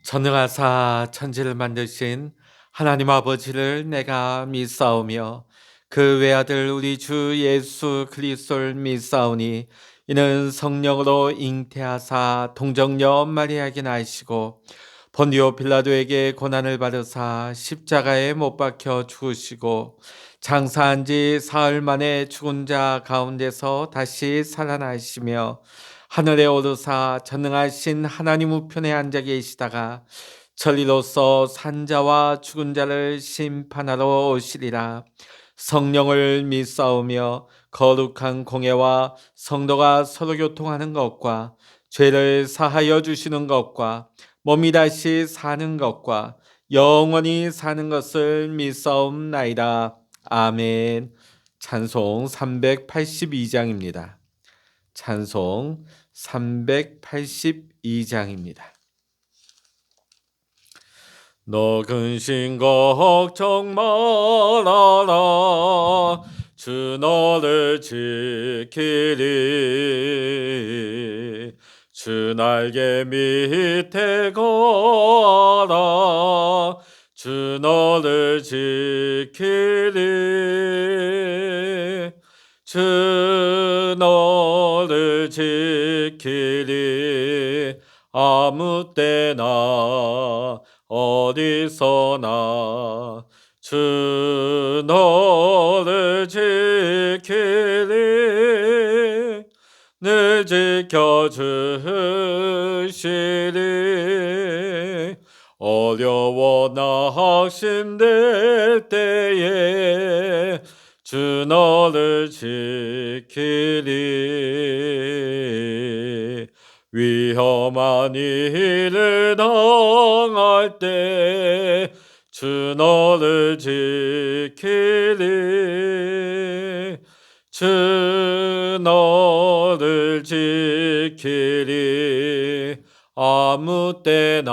전능하사 천지를 만드신 하나님 아버지를 내가 믿사오며 그 외아들 우리 주 예수 그리스도를 믿사오니 이는 성령으로 잉태하사 동정녀 마리아에게 나시고 본디오 빌라도에게 고난을 받으사 십자가에 못 박혀 죽으시고 장사한 지 사흘 만에 죽은 자 가운데서 다시 살아나시며 하늘에 오르사 전능하신 하나님 우편에 앉아 계시다가 천리로서 산자와 죽은 자를 심판하러 오시리라. 성령을 믿사오며 거룩한 공예와 성도가 서로 교통하는 것과 죄를 사하여 주시는 것과 몸이 다시 사는 것과 영원히 사는 것을 믿사옵나이다. 아멘. 찬송 382장입니다. 찬송 382장입니다. 너 근심 걱정 말아라. 주 너를 지키리. 주 날개 밑에 거라. 주 너를 지키리. 주 너를 지키리. 아무 때나 어디서나 주 너를 지키리. 늘 지켜주시리. 어려워 낙심될 때에 주 너를 지키리. 위험한 일을 당할 때 주 너를 지키리. 주 너를 지키리. 아무 때나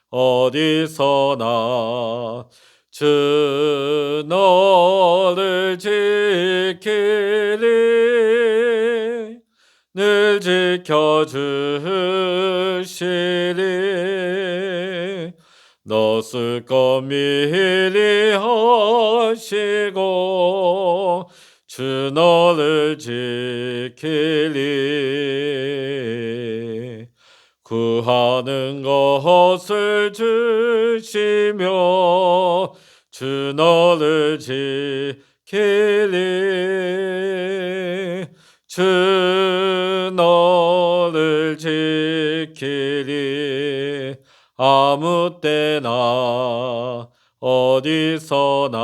어디서나 주 너를 지키리. 늘 지켜주시리. 너 쓸 것 미리 하시고 주 너를 지키리. 구하는 것을 주시며 주 너를 지키리. 주 너를 지키리. 아무 때나 어디서나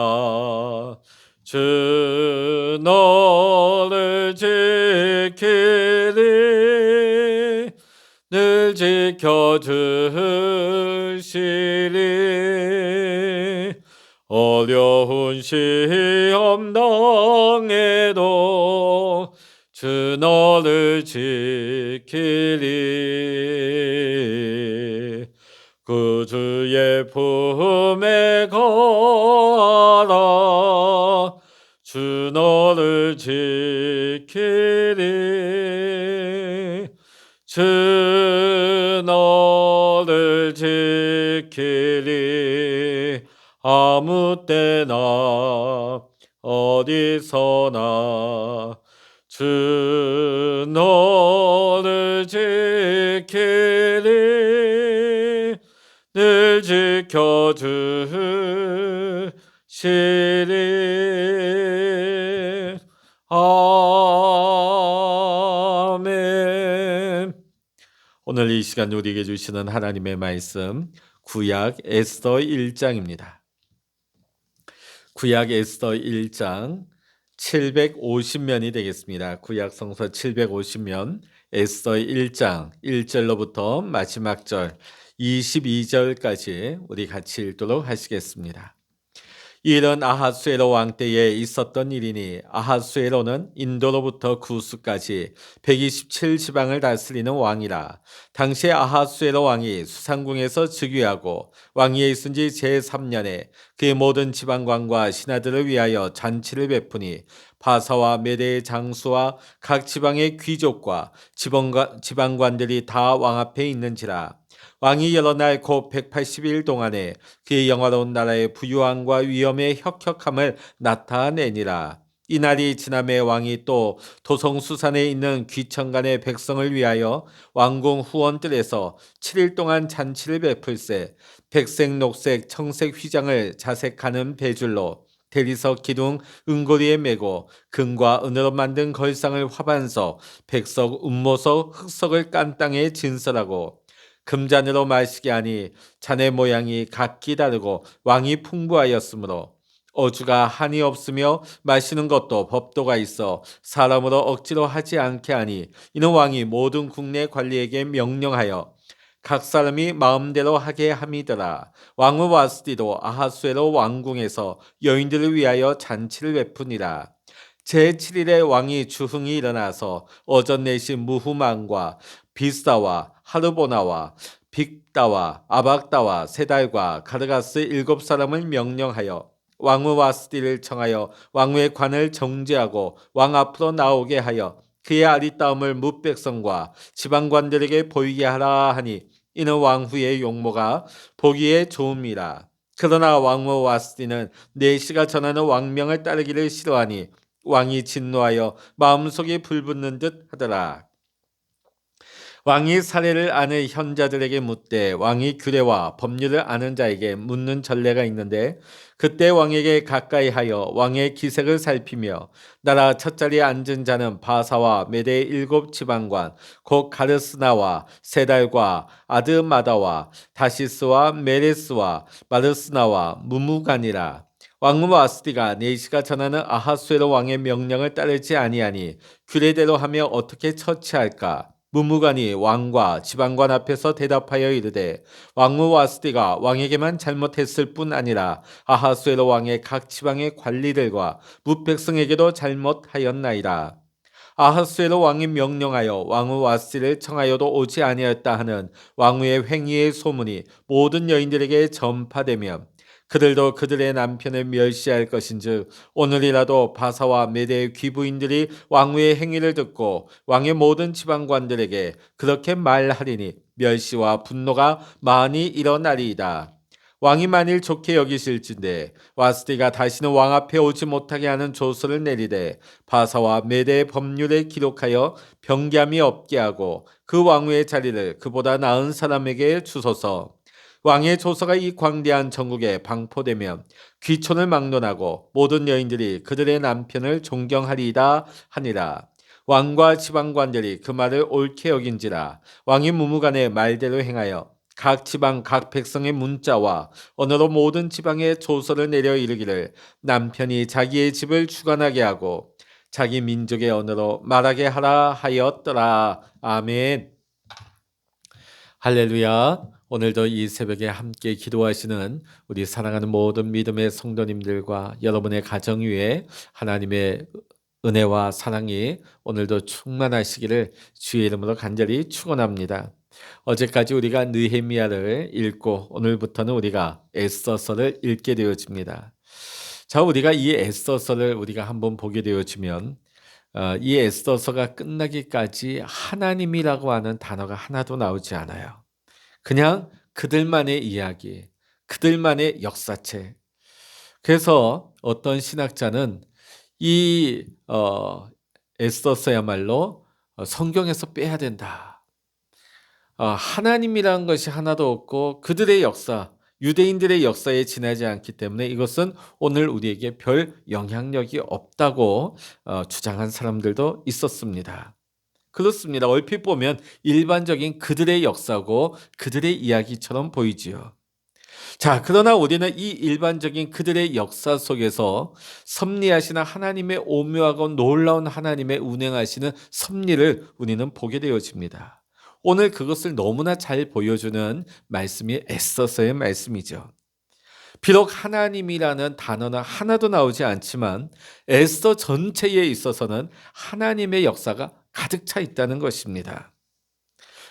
주 너를 지키리. 늘 지켜주시리. 어려운 시험 당해도 주 너를 지키리. 그 주의 품에 거하라. 주 너를 지키리. 주 너를 지키리. 아무 때나 어디서나 주 너를 지키리. 늘 지켜주시리. 아멘. 오늘 이 시간 우리에게 주시는 하나님의 말씀 구약 에스더 1장입니다. 구약 에스더 1장 750면이 되겠습니다. 구약 성서 750면 에스더 1장 1절로부터 마지막 절 22절까지 우리 같이 읽도록 하시겠습니다. 이 일은 아하수에로 왕 때에 있었던 일이니 아하수에로는 인도로부터 구스까지 127지방을 다스리는 왕이라. 당시 아하수에로 왕이 수상궁에서 즉위하고 왕위에 있은 지 제3년에 그의 모든 지방관과 신하들을 위하여 잔치를 베푸니 바사와 메대의 장수와 각 지방의 귀족과 지방관들이 다 왕 앞에 있는지라. 왕이 여러 날 곧 180일 동안에 그의 영화로운 나라의 부유함과 위엄의 혁혁함을 나타내니라. 이날이 지남에 왕이 또 도성수산에 있는 귀천간의 백성을 위하여 왕궁 후원들에서 7일 동안 잔치를 베풀세 백색 녹색 청색 휘장을 자색하는 배줄로 대리석 기둥 은고리에 메고 금과 은으로 만든 걸상을 화반석 백석 운모석 흑석을 깐 땅에 진설하고 금잔으로 마시게 하니 잔의 모양이 각기 다르고 왕이 풍부하였으므로 어주가 한이 없으며 마시는 것도 법도가 있어 사람으로 억지로 하지 않게 하니 이는 왕이 모든 국내 관리에게 명령하여 각 사람이 마음대로 하게 함이더라. 왕은 와스디도 아하수에로 왕궁에서 여인들을 위하여 잔치를 베푸니라. 제7일에 왕이 주흥이 일어나서 어전 내신 무후만과 비스다와 하르보나와 빅다와 아박다와 세달과 가르가스 7사람을 명령하여 왕후 와스디를 청하여 왕후의 관을 정죄하고 왕 앞으로 나오게 하여 그의 아리따움을 뭇백성과 지방관들에게 보이게 하라 하니 이는 왕후의 용모가 보기에 좋음이라. 그러나 왕후 와스디는 내시가 전하는 왕명을 따르기를 싫어하니 왕이 진노하여 마음속에 불붙는 듯 하더라. 왕이 사례를 아는 현자들에게 묻되 왕이 규례와 법률을 아는 자에게 묻는 전례가 있는데 그때 왕에게 가까이 하여 왕의 기색을 살피며 나라 첫자리에 앉은 자는 바사와 메대의 7지방관 곧 가르스나와 세달과 아드마다와 다시스와 메레스와 마르스나와 무무간이라. 왕후 와스디가 내시가 전하는 아하수에로 왕의 명령을 따르지 아니하니 규례대로 하며 어떻게 처치할까? 문무관이 왕과 지방관 앞에서 대답하여 이르되 왕후 와스디가 왕에게만 잘못했을 뿐 아니라 아하수에로 왕의 각 지방의 관리들과 뭇백성에게도 잘못하였나이다. 아하수에로 왕이 명령하여 왕후 와스디를 청하여도 오지 아니하였다 하는 왕후의 횡의의 소문이 모든 여인들에게 전파되며 그들도 그들의 남편을 멸시할 것인즉 오늘이라도 바사와 메대의 귀부인들이 왕후의 행위를 듣고 왕의 모든 지방관들에게 그렇게 말하리니 멸시와 분노가 많이 일어나리이다. 왕이 만일 좋게 여기실진데 와스디가 다시는 왕 앞에 오지 못하게 하는 조서를 내리되 바사와 메대의 법률에 기록하여 병기함이 없게 하고 그 왕후의 자리를 그보다 나은 사람에게 주소서. 왕의 조서가 이 광대한 전국에 방포되면 귀촌을 막론하고 모든 여인들이 그들의 남편을 존경하리이다 하니라. 왕과 지방관들이 그 말을 옳게 여긴지라. 왕이 무무간의 말대로 행하여 각 지방 각 백성의 문자와 언어로 모든 지방에 조서를 내려 이르기를 남편이 자기의 집을 주관하게 하고 자기 민족의 언어로 말하게 하라 하였더라. 아멘. 할렐루야. 오늘도 이 새벽에 함께 기도하시는 우리 사랑하는 모든 믿음의 성도님들과 여러분의 가정 위에 하나님의 은혜와 사랑이 오늘도 충만하시기를 주의 이름으로 간절히 축원합니다. 어제까지 우리가 느헤미야를 읽고 오늘부터는 우리가 에스더서를 읽게 되어집니다. 자, 우리가 이 에스더서를 우리가 한번 보게 되어지면 이 에스더서가 끝나기까지 하나님이라고 하는 단어가 하나도 나오지 않아요. 그냥 그들만의 이야기, 그들만의 역사책. 그래서 어떤 신학자는 이 에스더서야말로 성경에서 빼야 된다. 하나님이라는 것이 하나도 없고 그들의 역사, 유대인들의 역사에 지나지 않기 때문에 이것은 오늘 우리에게 별 영향력이 없다고 주장한 사람들도 있었습니다. 그렇습니다. 얼핏 보면 일반적인 그들의 역사고 그들의 이야기처럼 보이지요. 자, 그러나 우리는 이 일반적인 그들의 역사 속에서 섭리하시는 하나님의 오묘하고 놀라운 하나님의 운행하시는 섭리를 우리는 보게 되어집니다. 오늘 그것을 너무나 잘 보여주는 말씀이 에스더서의 말씀이죠. 비록 하나님이라는 단어는 하나도 나오지 않지만 에스더 전체에 있어서는 하나님의 역사가 가득 차 있다는 것입니다.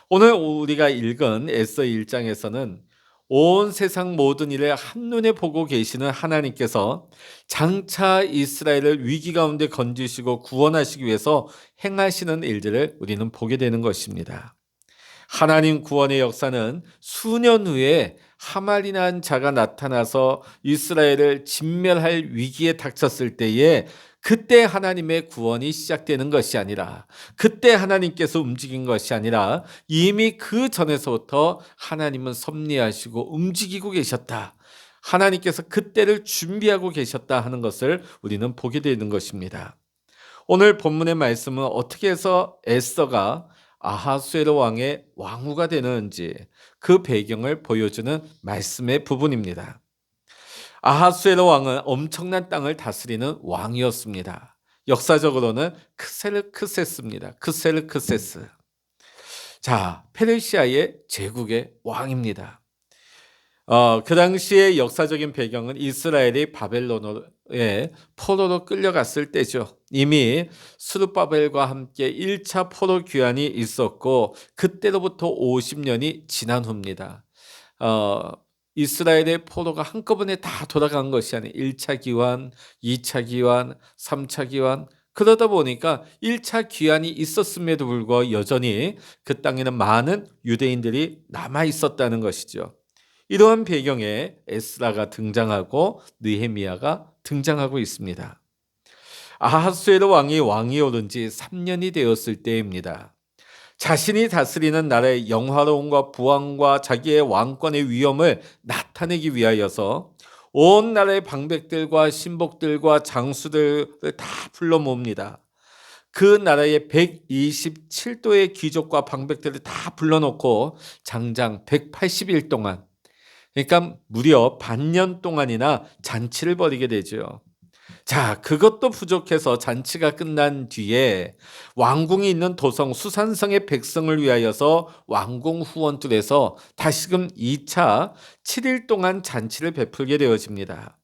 오늘 우리가 읽은 에스더 1장에서는 온 세상 모든 일을 한눈에 보고 계시는 하나님께서 장차 이스라엘을 위기 가운데 건지시고 구원하시기 위해서 행하시는 일들을 우리는 보게 되는 것입니다. 하나님 구원의 역사는 수년 후에 하말이라는 자가 나타나서 이스라엘을 진멸할 위기에 닥쳤을 때에 그때 하나님의 구원이 시작되는 것이 아니라, 그때 하나님께서 움직인 것이 아니라 이미 그 전에서부터 하나님은 섭리하시고 움직이고 계셨다. 하나님께서 그때를 준비하고 계셨다 하는 것을 우리는 보게 되는 것입니다. 오늘 본문의 말씀은 어떻게 해서 에스더가 아하수에로 왕의 왕후가 되는지 그 배경을 보여주는 말씀의 부분입니다. 아하수에로 왕은 엄청난 땅을 다스리는 왕이었습니다. 역사적으로는 크세르크세스입니다. 크세르크세스. 자, 페르시아의 제국의 왕입니다. 그 당시의 역사적인 배경은 이스라엘이 바벨론에 포로로 끌려갔을 때죠. 이미 스룹바벨과 함께 1차 포로 귀환이 있었고 그때로부터 50년이 지난 후입니다. 이스라엘의 포로가 한꺼번에 다 돌아간 것이 아니라 1차 귀환, 2차 귀환, 3차 귀환, 그러다 보니까 1차 귀환이 있었음에도 불구하고 여전히 그 땅에는 많은 유대인들이 남아 있었다는 것이죠. 이러한 배경에 에스라가 등장하고 느헤미야가 등장하고 있습니다. 아하수에로 왕이 오른 지 3년이 되었을 때입니다. 자신이 다스리는 나라의 영화로움과 부왕과 자기의 왕권의 위엄을 나타내기 위하여서 온 나라의 방백들과 신복들과 장수들을 다 불러 모읍니다. 그 나라의 127도의 귀족과 방백들을 다 불러놓고 장장 180일 동안, 그러니까 무려 반년 동안이나 잔치를 벌이게 되죠. 자, 그것도 부족해서 잔치가 끝난 뒤에 왕궁이 있는 도성 수산성의 백성을 위하여서 왕궁 후원들에서 다시금 2차 7일 동안 잔치를 베풀게 되어집니다.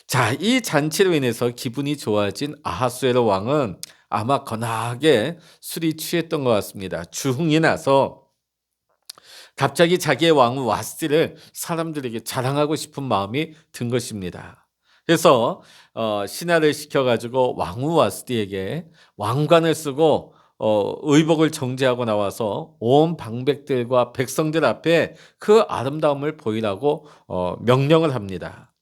자, 이 잔치로 인해서 기분이 좋아진 아하수에로 왕은 아마 거나하게 술이 취했던 것 같습니다. 주흥이 나서 갑자기 자기의 왕후 와스티를 사람들에게 자랑하고 싶은 마음이 든 것입니다. 그래서 신하를 시켜가지고 왕후 와스티에게 왕관을 쓰고 의복을 정제하고 나와서 온 방백들과 백성들 앞에 그 아름다움을 보이라고 명령을 합니다.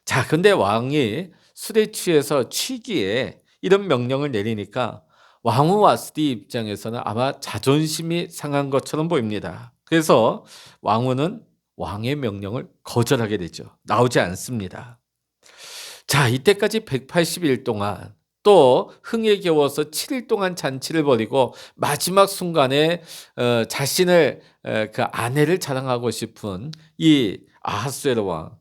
자, 근데 왕이 술에 취해서 취기에 이런 명령을 내리니까 왕후 와스티 입장에서는 아마 자존심이 상한 것처럼 보입니다. 그래서 왕후는 왕의 명령을 거절하게 되죠. 나오지 않습니다. 자, 이때까지 180일 동안 또 흥에 겨워서 7일 동안 잔치를 벌이고 마지막 순간에 자신을 그 아내를 자랑하고 싶은 이 아하수에로 왕,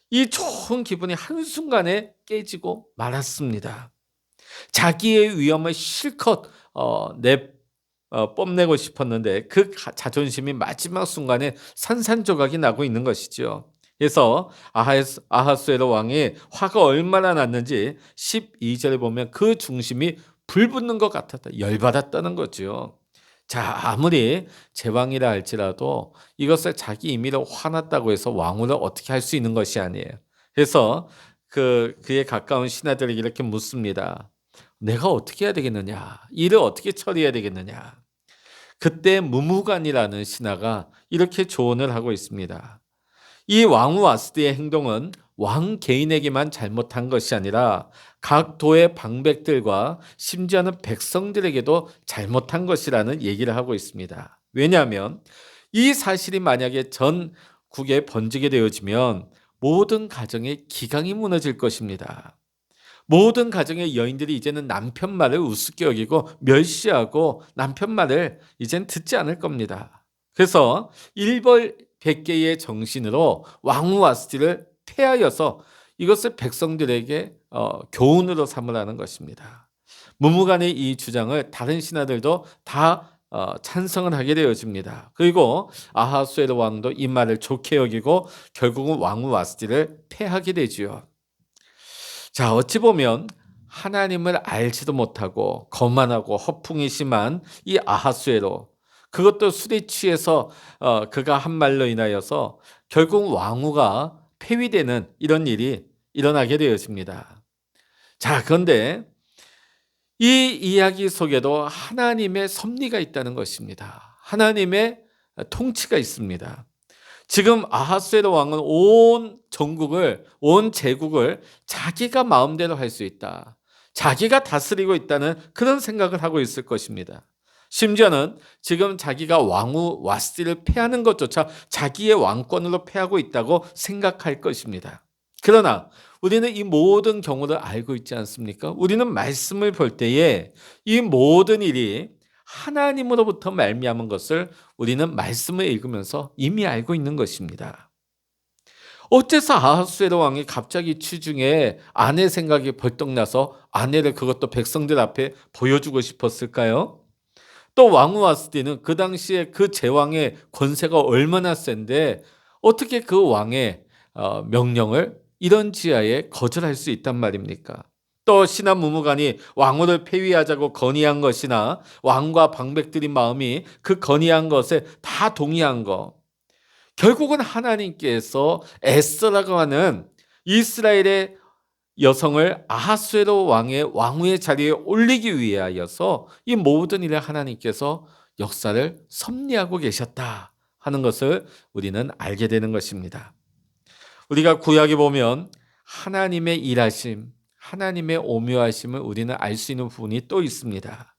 이 좋은 기분이 한순간에 깨지고 말았습니다. 자기의 위엄을 실컷 뽐내고 싶었는데 그 자존심이 마지막 순간에 산산조각이 나고 있는 것이죠. 그래서 아하수에로 왕이 화가 얼마나 났는지 12절에 보면 그 중심이 불붙는 것 같았다. 열받았다는 거죠. 자, 아무리 제왕이라 할지라도 이것을 자기 임의로 화났다고 해서 왕후를 어떻게 할 수 있는 것이 아니에요. 그래서 그에 가까운 신하들에게 이렇게 묻습니다. 내가 어떻게 해야 되겠느냐? 일을 어떻게 처리해야 되겠느냐? 그때 무무간이라는 신하가 이렇게 조언을 하고 있습니다. 이 왕후 와스디의 행동은 왕 개인에게만 잘못한 것이 아니라 각 도의 방백들과 심지어는 백성들에게도 잘못한 것이라는 얘기를 하고 있습니다. 왜냐하면 이 사실이 만약에 전국에 번지게 되어지면 모든 가정의 기강이 무너질 것입니다. 모든 가정의 여인들이 이제는 남편 말을 우습게 여기고 멸시하고 남편 말을 이젠 듣지 않을 겁니다. 그래서 일벌백계의 정신으로 왕후 와스티를 폐하여서 이것을 백성들에게 교훈으로 삼으라는 것입니다. 무무간의 이 주장을 다른 신하들도 다 찬성을 하게 되어집니다. 그리고 아하수에로 왕도 이 말을 좋게 여기고 결국은 왕후 와스티를 폐하게 되지요. 자, 어찌 보면 하나님을 알지도 못하고 거만하고 허풍이 심한 이 아하수에로, 그것도 술에 취해서 그가 한 말로 인하여서 결국 왕후가 폐위되는 이런 일이 일어나게 되어집니다. 자, 그런데 이 이야기 속에도 하나님의 섭리가 있다는 것입니다. 하나님의 통치가 있습니다. 지금 아하스웨로 왕은 온 전국을, 온 제국을 자기가 마음대로 할 수 있다, 자기가 다스리고 있다는 그런 생각을 하고 있을 것입니다. 심지어는 지금 자기가 왕후 와스티를 패하는 것조차 자기의 왕권으로 패하고 있다고 생각할 것입니다. 그러나 우리는 이 모든 경우를 알고 있지 않습니까? 우리는 말씀을 볼 때에 이 모든 일이 하나님으로부터 말미암은 것을 우리는 말씀을 읽으면서 이미 알고 있는 것입니다. 어째서 아하수에로 왕이 갑자기 취중에 아내 생각이 벌떡 나서 아내를, 그것도 백성들 앞에 보여주고 싶었을까요? 또 왕후 와스티는 그 당시에 그 제왕의 권세가 얼마나 센데 어떻게 그 왕의 명령을 이런 지하에 거절할 수 있단 말입니까? 또 신하 무무간이 왕후를 폐위하자고 건의한 것이나 왕과 방백들의 마음이 그 건의한 것에 다 동의한 것, 결국은 하나님께서 에스라고 하는 이스라엘의 여성을 아하수에로 왕의 왕후의 자리에 올리기 위하여서 이 모든 일을 하나님께서 역사를 섭리하고 계셨다 하는 것을 우리는 알게 되는 것입니다. 우리가 구약에 보면 하나님의 일하심, 하나님의 오묘하심을 우리는 알 수 있는 부분이 또 있습니다.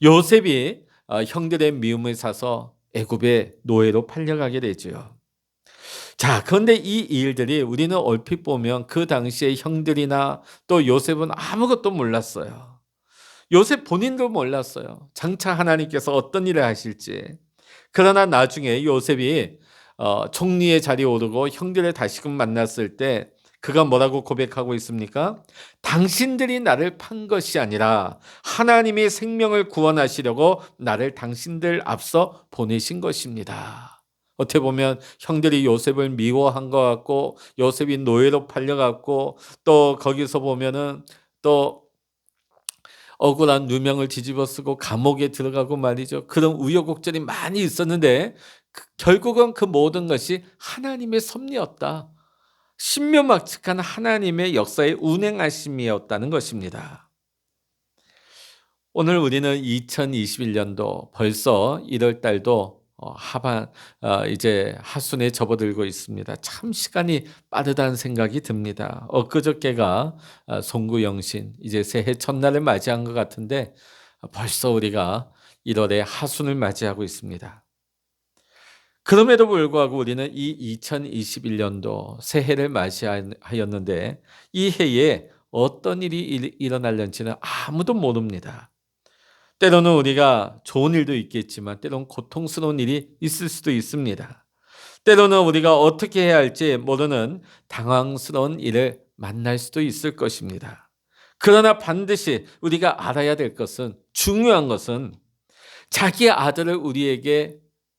요셉이 형들의 미움을 사서 애굽의 노예로 팔려가게 되죠. 자, 그런데 이 일들이 우리는 얼핏 보면 그 당시에 형들이나 또 요셉은 아무것도 몰랐어요. 요셉 본인도 몰랐어요. 장차 하나님께서 어떤 일을 하실지. 그러나 나중에 요셉이 총리의 자리에 오르고 형들을 다시금 만났을 때 그가 뭐라고 고백하고 있습니까? 당신들이 나를 판 것이 아니라 하나님이 생명을 구원하시려고 나를 당신들 앞서 보내신 것입니다. 어떻게 보면 형들이 요셉을 미워한 것 같고 요셉이 노예로 팔려갔고 또 거기서 보면은 또 억울한 누명을 뒤집어 쓰고 감옥에 들어가고 말이죠. 그런 우여곡절이 많이 있었는데 결국은 그 모든 것이 하나님의 섭리였다, 신묘막측한 하나님의 역사의 운행하심이었다는 것입니다. 오늘 우리는 2021년도 벌써 1월 달도 이제 하순에 접어들고 있습니다. 참 시간이 빠르다는 생각이 듭니다. 엊그저께가 송구영신, 이제 새해 첫날을 맞이한 것 같은데 벌써 우리가 1월에 하순을 맞이하고 있습니다. 그럼에도 불구하고 우리는 이 2021년도 새해를 맞이하였는데 이 해에 어떤 일이 일어날는지는 아무도 모릅니다. 때로는 우리가 좋은 일도 있겠지만 때로는 고통스러운 일이 있을 수도 있습니다. 때로는 우리가 어떻게 해야 할지 모르는 당황스러운 일을 만날 수도 있을 것입니다. 그러나 반드시 우리가 알아야 될 것은, 중요한 것은 자기의 아들을 우리에게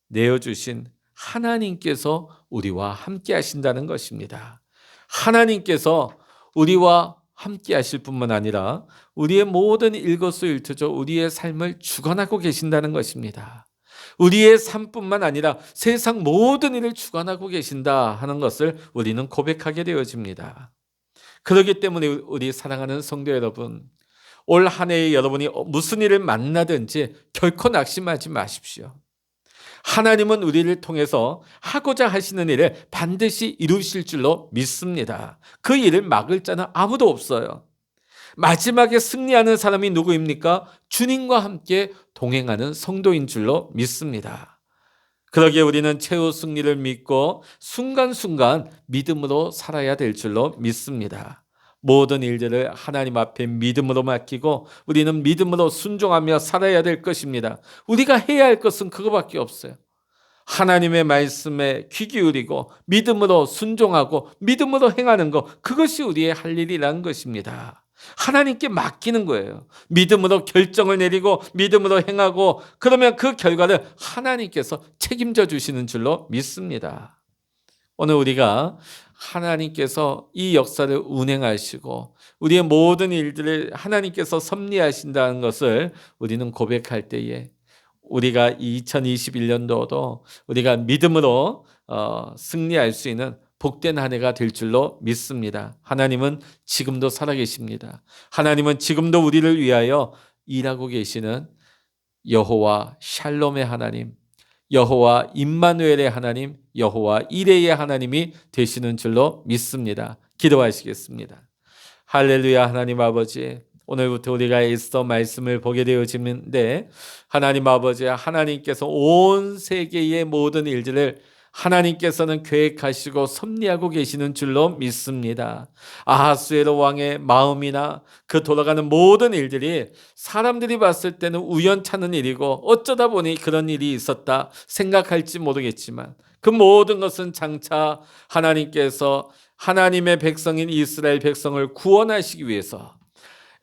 내어주신 하나님께서 우리와 함께 하신다는 것입니다. 하나님께서 우리와 함께 하실 뿐만 아니라 우리의 모든 일거수일투족, 우리의 삶을 주관하고 계신다는 것입니다. 우리의 삶뿐만 아니라 세상 모든 일을 주관하고 계신다 하는 것을 우리는 고백하게 되어집니다. 그렇기 때문에 우리 사랑하는 성도 여러분, 올 한 해에 여러분이 무슨 일을 만나든지 결코 낙심하지 마십시오. 하나님은 우리를 통해서 하고자 하시는 일을 반드시 이루실 줄로 믿습니다. 그 일을 막을 자는 아무도 없어요. 마지막에 승리하는 사람이 누구입니까? 주님과 함께 동행하는 성도인 줄로 믿습니다. 그러기에 우리는 최후 승리를 믿고 순간순간 믿음으로 살아야 될 줄로 믿습니다. 모든 일들을 하나님 앞에 믿음으로 맡기고 우리는 믿음으로 순종하며 살아야 될 것입니다. 우리가 해야 할 것은 그거밖에 없어요. 하나님의 말씀에 귀 기울이고 믿음으로 순종하고 믿음으로 행하는 것, 그것이 우리의 할 일이라는 것입니다. 하나님께 맡기는 거예요. 믿음으로 결정을 내리고 믿음으로 행하고, 그러면 그 결과를 하나님께서 책임져 주시는 줄로 믿습니다. 오늘 우리가 하나님께서 이 역사를 운행하시고 우리의 모든 일들을 하나님께서 섭리하신다는 것을 우리는 고백할 때에 우리가 2021년도도 우리가 믿음으로 승리할 수 있는 복된 한 해가 될 줄로 믿습니다. 하나님은 지금도 살아계십니다. 하나님은 지금도 우리를 위하여 일하고 계시는 여호와 샬롬의 하나님, 여호와 임마누엘의 하나님, 여호와 이레의 하나님이 되시는 줄로 믿습니다. 기도하시겠습니다. 할렐루야. 하나님 아버지, 오늘부터 우리가 에스더 말씀을 보게 되어지는데 하나님 아버지, 하나님께서 온 세계의 모든 일들을 하나님께서는 계획하시고 섭리하고 계시는 줄로 믿습니다. 아하수에로 왕의 마음이나 그 돌아가는 모든 일들이 사람들이 봤을 때는 우연찮은 일이고 어쩌다 보니 그런 일이 있었다 생각할지 모르겠지만 그 모든 것은 장차 하나님께서 하나님의 백성인 이스라엘 백성을 구원하시기 위해서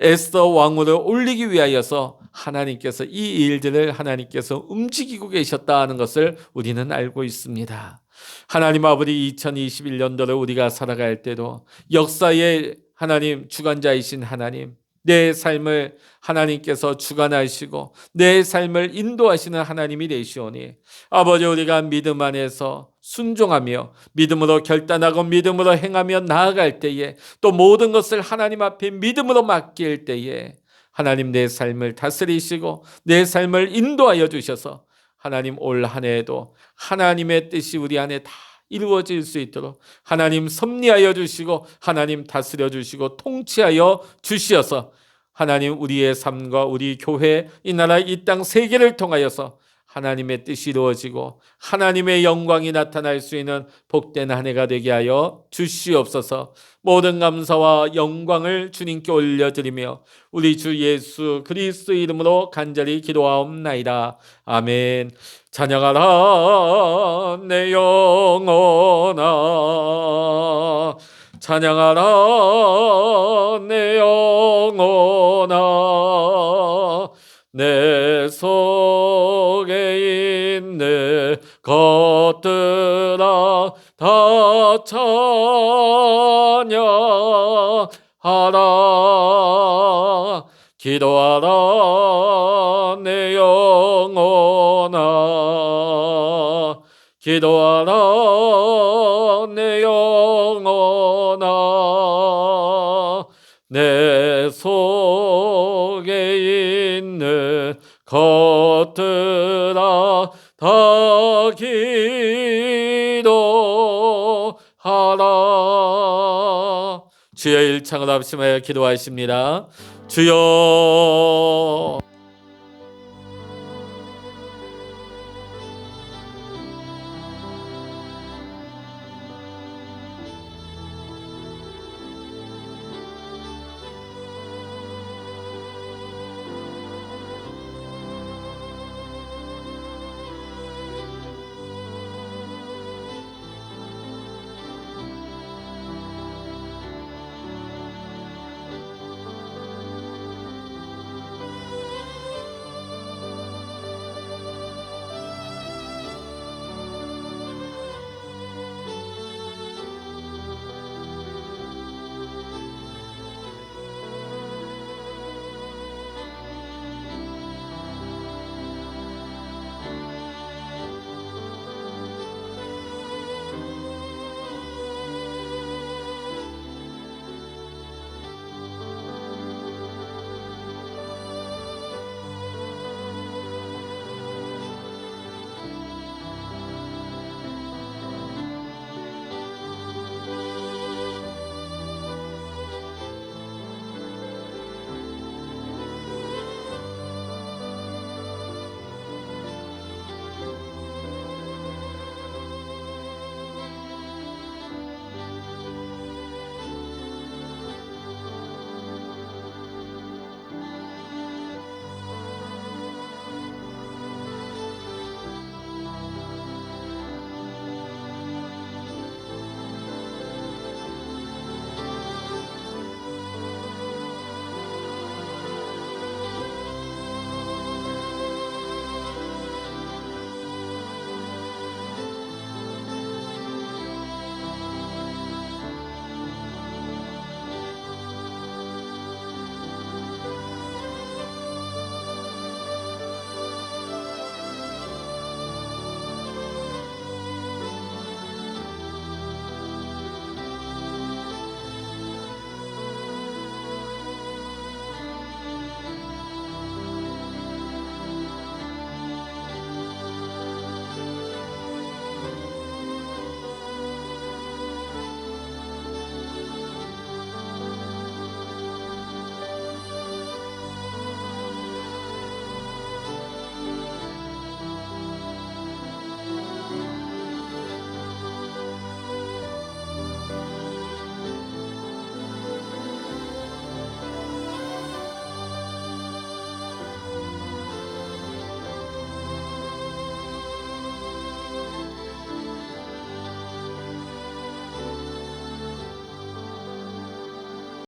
에스더 왕후를 올리기 위하여서 하나님께서 이 일들을 하나님께서 움직이고 계셨다는 것을 우리는 알고 있습니다. 하나님 아버지, 2021년도를 우리가 살아갈 때도 역사의 하나님, 주관자이신 하나님, 내 삶을 하나님께서 주관하시고 내 삶을 인도하시는 하나님이 되시오니 아버지, 우리가 믿음 안에서 순종하며 믿음으로 결단하고 믿음으로 행하며 나아갈 때에 또 모든 것을 하나님 앞에 믿음으로 맡길 때에 하나님 내 삶을 다스리시고 내 삶을 인도하여 주셔서 하나님 올 한 해에도 하나님의 뜻이 우리 안에 다 이루어질 수 있도록 하나님 섭리하여 주시고 하나님 다스려 주시고 통치하여 주시어서 하나님 우리의 삶과 우리 교회, 이 나라, 이 땅 세계를 통하여서 하나님의 뜻이 이루어지고 하나님의 영광이 나타날 수 있는 복된 한 해가 되게 하여 주시옵소서. 모든 감사와 영광을 주님께 올려드리며 우리 주 예수 그리스도의 이름으로 간절히 기도하옵나이다. 아멘. 찬양하라 내 영혼아, 찬양하라 내 영혼아, 내 속에 있는 것들아 다 찬양하라. 기도하라 내 영혼아, 기도하라 내 영혼아, 내 속에 있는 것들아 다 기도하라. 주여, 일창을 합심하여 기도하십니다. 주여.